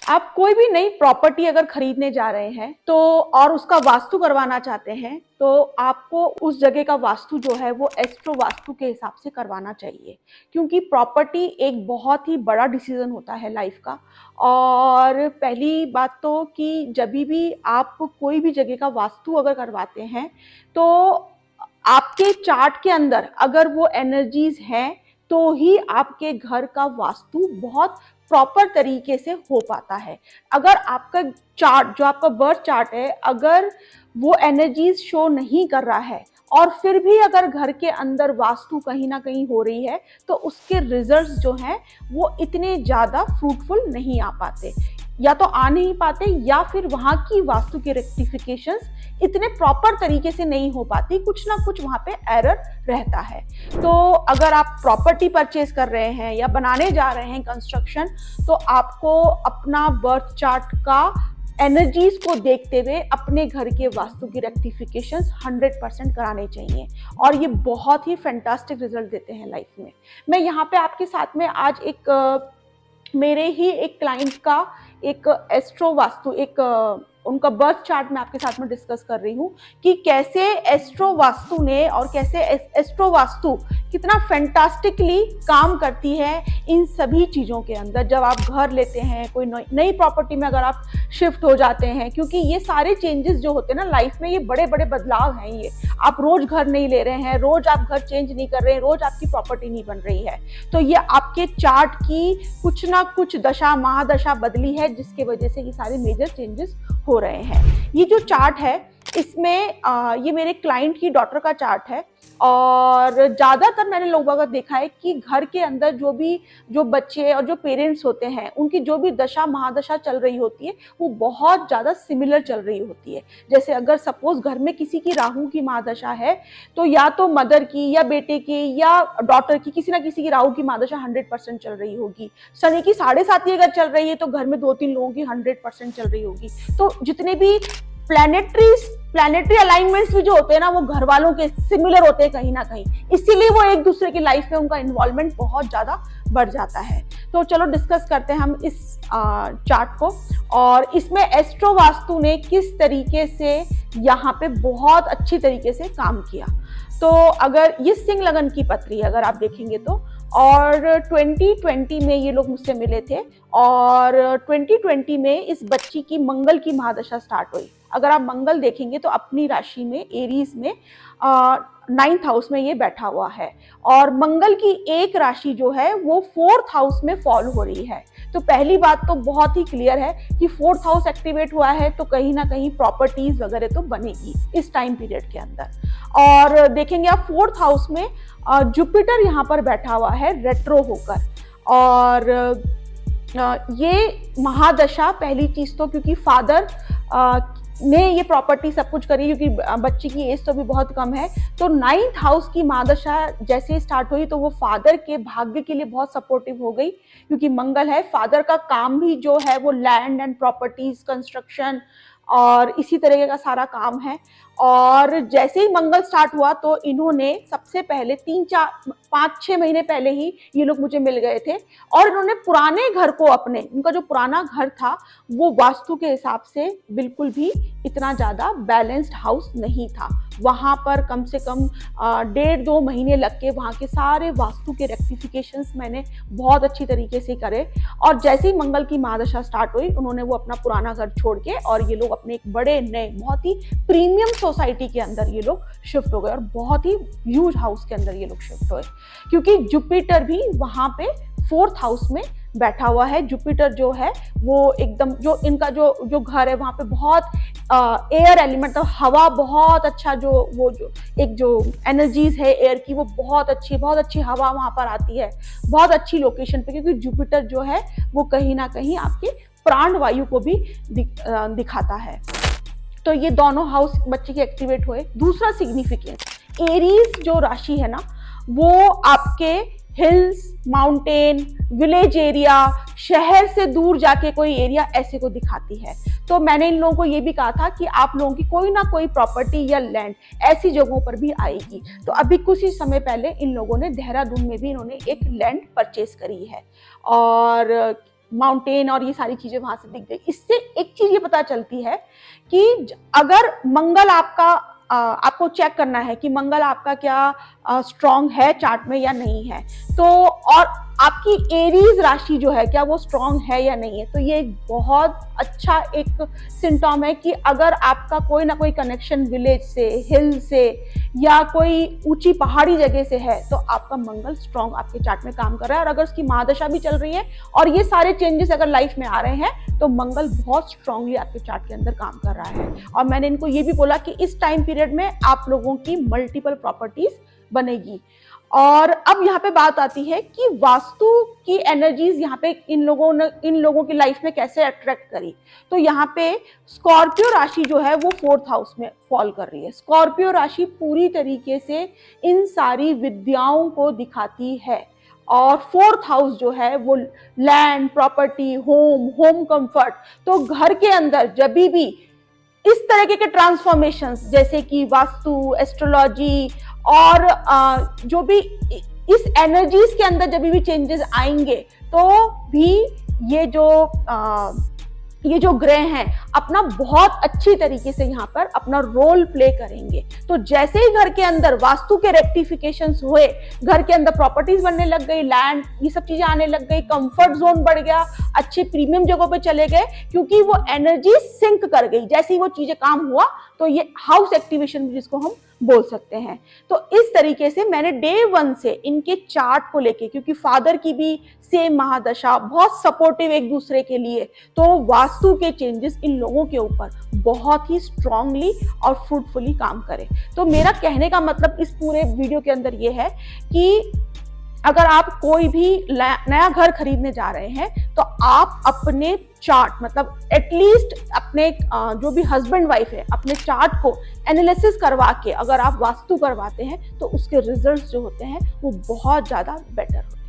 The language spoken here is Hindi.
आप कोई भी नई प्रॉपर्टी अगर खरीदने जा रहे हैं तो और उसका वास्तु करवाना चाहते हैं तो आपको उस जगह का वास्तु जो है वो एस्ट्रो वास्तु के हिसाब से करवाना चाहिए, क्योंकि प्रॉपर्टी एक बहुत ही बड़ा डिसीजन होता है लाइफ का। और पहली बात तो कि जब भी आप कोई भी जगह का वास्तु अगर करवाते हैं तो आपके चार्ट के अंदर अगर वो एनर्जीज हैं तो ही आपके घर का वास्तु बहुत प्रॉपर तरीके से हो पाता है। अगर आपका चार्ट, जो आपका बर्थ चार्ट है, अगर वो एनर्जीज शो नहीं कर रहा है और फिर भी अगर घर के अंदर वास्तु कहीं ना कहीं हो रही है तो उसके रिजल्ट्स जो हैं वो इतने ज़्यादा फ्रूटफुल नहीं आ पाते, या तो आ नहीं पाते, या फिर वहाँ की वास्तु के रेक्टिफिकेशंस इतने प्रॉपर तरीके से नहीं हो पाती, कुछ ना कुछ वहाँ पे एरर रहता है। तो अगर आप प्रॉपर्टी परचेज कर रहे हैं या बनाने जा रहे हैं कंस्ट्रक्शन, तो आपको अपना बर्थ चार्ट का एनर्जीज को देखते हुए अपने घर के वास्तु की रेक्टिफिकेशंस 100% कराने चाहिए, और ये बहुत ही फैंटास्टिक रिजल्ट देते हैं लाइफ में। मैं यहाँ पे आपके साथ में आज मेरे ही एक क्लाइंट का एक एस्ट्रो वास्तु, उनका बर्थ चार्ट मैं आपके साथ में डिस्कस कर रही हूँ कि कैसे एस्ट्रो वास्तु ने और कैसे एस्ट्रो वास्तु कितना फैंटास्टिकली काम करती है इन सभी चीज़ों के अंदर। जब आप घर लेते हैं, कोई नई प्रॉपर्टी में अगर आप शिफ्ट हो जाते हैं, क्योंकि ये सारे चेंजेस जो होते हैं ना लाइफ में, ये बड़े बड़े बदलाव हैं। ये आप रोज घर नहीं ले रहे हैं, रोज आप घर चेंज नहीं कर रहे हैं, रोज आपकी प्रॉपर्टी नहीं बन रही है, तो ये आपके चार्ट की कुछ ना कुछ दशा महादशा बदली है जिसकी वजह से ये सारे मेजर चेंजेस हो रहे हैं। ये जो चार्ट है इसमें ये मेरे क्लाइंट की डॉटर का चार्ट है, और ज़्यादातर मैंने लोगों का देखा है कि घर के अंदर जो बच्चे और जो पेरेंट्स होते हैं उनकी जो भी दशा महादशा चल रही होती है वो बहुत ज़्यादा सिमिलर चल रही होती है। जैसे अगर सपोज घर में किसी की राहु की महादशा है तो या तो मदर की या बेटे की या डॉटर की, किसी ना किसी की राहु की महादशा 100% चल रही होगी। शनि की 7.5 अगर चल रही है तो घर में 2-3 लोगों की 100% चल रही होगी। तो जितने भी प्लैनेटरी अलाइनमेंट्स भी जो होते हैं ना वो घर वालों के सिमिलर होते हैं कहीं ना कहीं, इसीलिए वो एक दूसरे की लाइफ में उनका इन्वॉल्वमेंट बहुत ज्यादा बढ़ जाता है। तो चलो डिस्कस करते हैं हम इस चार्ट को, और इसमें एस्ट्रो वास्तु ने किस तरीके से यहाँ पे बहुत अच्छी तरीके से काम किया। तो अगर ये सिंह लगन की पत्री अगर आप देखेंगे तो, और 2020 में ये लोग मुझसे मिले थे, और 2020 में इस बच्ची की मंगल की महादशा स्टार्ट हुई। अगर आप मंगल देखेंगे तो अपनी राशि में एरीज में 9th हाउस में ये बैठा हुआ है, और मंगल की एक राशि जो है वो 4th हाउस में फॉल हो रही है। तो पहली बात तो बहुत ही क्लियर है कि 4th हाउस एक्टिवेट हुआ है तो कहीं ना कहीं प्रॉपर्टीज वगैरह तो बनेगी इस टाइम पीरियड के अंदर। और देखेंगे आप 4th हाउस में जुपिटर यहाँ पर बैठा हुआ है रेट्रो होकर, और ये महादशा पहली चीज तो क्योंकि फादर ने ये प्रॉपर्टी सब कुछ करी, क्योंकि बच्ची की एज तो भी बहुत कम है, तो 9th हाउस की महादशा जैसे स्टार्ट हुई तो वो फादर के भाग्य के लिए बहुत सपोर्टिव हो गई, क्योंकि मंगल है। फादर का काम भी जो है वो लैंड एंड प्रॉपर्टीज, कंस्ट्रक्शन और इसी तरीके का सारा काम है। और जैसे ही मंगल स्टार्ट हुआ तो इन्होंने सबसे पहले 3-4-5-6 महीने पहले ही ये लोग मुझे मिल गए थे, और इन्होंने पुराने घर को उनका जो पुराना घर था वो वास्तु के हिसाब से बिल्कुल भी इतना ज्यादा बैलेंस्ड हाउस नहीं था। वहां पर कम से कम 1.5-2 महीने लग के वहां के सारे वास्तु के रेक्टिफिकेशंस मैंने बहुत अच्छी तरीके से करे। और जैसे ही मंगल की महादशा स्टार्ट हुई उन्होंने वो अपना पुराना घर छोड़ के और ये लोग अपने एक बड़े नए बहुत ही प्रीमियम सोसाइटी के अंदर ये लोग शिफ्ट हो गए, और बहुत ही ह्यूज हाउस के अंदर ये लोग शिफ्ट हुए, क्योंकि जुपिटर भी वहां पे 4th हाउस में बैठा हुआ है। जुपिटर जो है वो एकदम जो इनका जो घर है वहां पे बहुत एयर एलिमेंट, तो हवा बहुत अच्छा, जो एनर्जीज है एयर की वो बहुत अच्छी हवा वहां पर आती है, बहुत अच्छी लोकेशन पे, क्योंकि जुपिटर जो है वो कहीं ना कहीं आपके प्राण वायु को भी दिखाता है। तो ये दोनों हाउस बच्चे के एक्टिवेट हुए। दूसरा सिग्निफिकेंस, एरीज जो राशि है ना वो आपके हिल्स, माउंटेन, विलेज एरिया, शहर से दूर जाके कोई एरिया ऐसे को दिखाती है। तो मैंने इन लोगों को ये भी कहा था कि आप लोगों की कोई ना कोई प्रॉपर्टी या लैंड ऐसी जगहों पर भी आएगी। तो अभी कुछ ही समय पहले इन लोगों ने देहरादून में भी इन्होंने एक लैंड परचेज करी है, और माउंटेन और ये सारी चीजें वहां से दिख गई। इससे एक चीज ये पता चलती है कि अगर मंगल आपका आपको चेक करना है कि मंगल आपका क्या स्ट्रांग है चार्ट में या नहीं है, तो और आपकी एरीज राशि जो है क्या वो स्ट्रांग है या नहीं है, तो ये एक बहुत अच्छा एक सिम्टम है कि अगर आपका कोई ना कोई कनेक्शन विलेज से, हिल से या कोई ऊंची पहाड़ी जगह से है, तो आपका मंगल स्ट्रांग आपके चार्ट में काम कर रहा है। और अगर उसकी महादशा भी चल रही है और ये सारे चेंजेस अगर लाइफ में आ रहे हैं, तो मंगल बहुत स्ट्रांगली आपके चार्ट के अंदर काम कर रहा है। और मैंने इनको ये भी बोला कि इस टाइम पीरियड में आप लोगों की मल्टीपल प्रॉपर्टीज बनेगी। और अब यहाँ पे बात आती है कि वास्तु की एनर्जीज यहाँ पे इन लोगों की लाइफ में कैसे अट्रैक्ट करी। तो यहाँ पे स्कॉर्पियो राशि जो है वो 4th हाउस में फॉल कर रही है। स्कॉर्पियो राशि पूरी तरीके से इन सारी विद्याओं को दिखाती है। और 4th हाउस जो है वो लैंड, प्रॉपर्टी, होम कंफर्ट। तो घर के अंदर जब भी इस तरह के ट्रांसफॉर्मेशंस जैसे कि वास्तु, एस्ट्रोलॉजी और जो भी इस एनर्जीज के अंदर जब भी चेंजेस आएंगे, तो भी ये जो ग्रह हैं अपना बहुत अच्छी तरीके से यहाँ पर अपना रोल प्ले करेंगे। तो जैसे ही घर के अंदर वास्तु के रेक्टिफिकेशंस हुए, घर के अंदर प्रॉपर्टीज बनने लग गई, लैंड, ये सब चीजें आने लग गई, कंफर्ट जोन बढ़ गया, अच्छे प्रीमियम जगहों पे चले गए, क्योंकि वो एनर्जी सिंक कर गई। जैसे ही वो चीजें काम हुआ, तो ये हाउस एक्टिवेशन जिसको हम बोल सकते हैं। तो इस तरीके से मैंने डे 1 से इनके चार्ट को लेके, क्योंकि फादर की भी सेम महादशा, बहुत सपोर्टिव एक दूसरे के लिए, तो वास्तु के चेंजेस इन लोगों के ऊपर बहुत ही स्ट्रांगली और फ्रूटफुली काम करे। तो मेरा कहने का मतलब इस पूरे वीडियो के अंदर ये है कि अगर आप कोई भी नया घर खरीदने जा रहे हैं, तो आप अपने चार्ट, मतलब एटलीस्ट अपने जो भी हस्बैंड वाइफ है, अपने चार्ट को एनालिसिस करवा के अगर आप वास्तु करवाते हैं, तो उसके रिजल्ट्स जो होते हैं वो बहुत ज्यादा बेटर होते हैं।